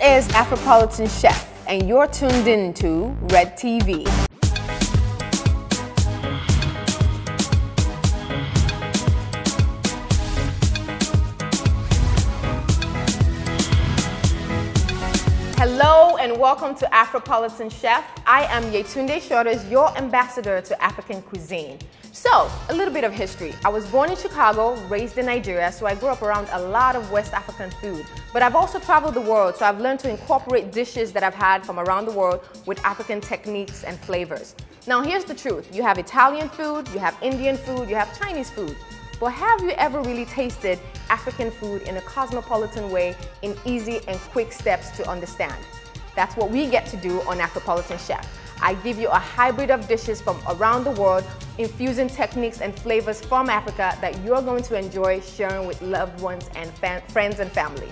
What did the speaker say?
is Afropolitan Chef, and you're tuned in to Red TV. Hello and welcome to Afropolitan Chef. I am Yetunde Shorters, your ambassador to African cuisine. So, a little bit of history. I was born in Chicago, raised in Nigeria, so I grew up around a lot of West African food. But I've also traveled the world, so I've learned to incorporate dishes that I've had from around the world with African techniques and flavors. Now here's the truth. You have Italian food, you have Indian food, you have Chinese food. But have you ever really tasted African food in a cosmopolitan way, in easy and quick steps to understand? That's what we get to do on Afropolitan Chef. I give you a hybrid of dishes from around the world, infusing techniques and flavors from Africa that you're going to enjoy sharing with loved ones and friends and family.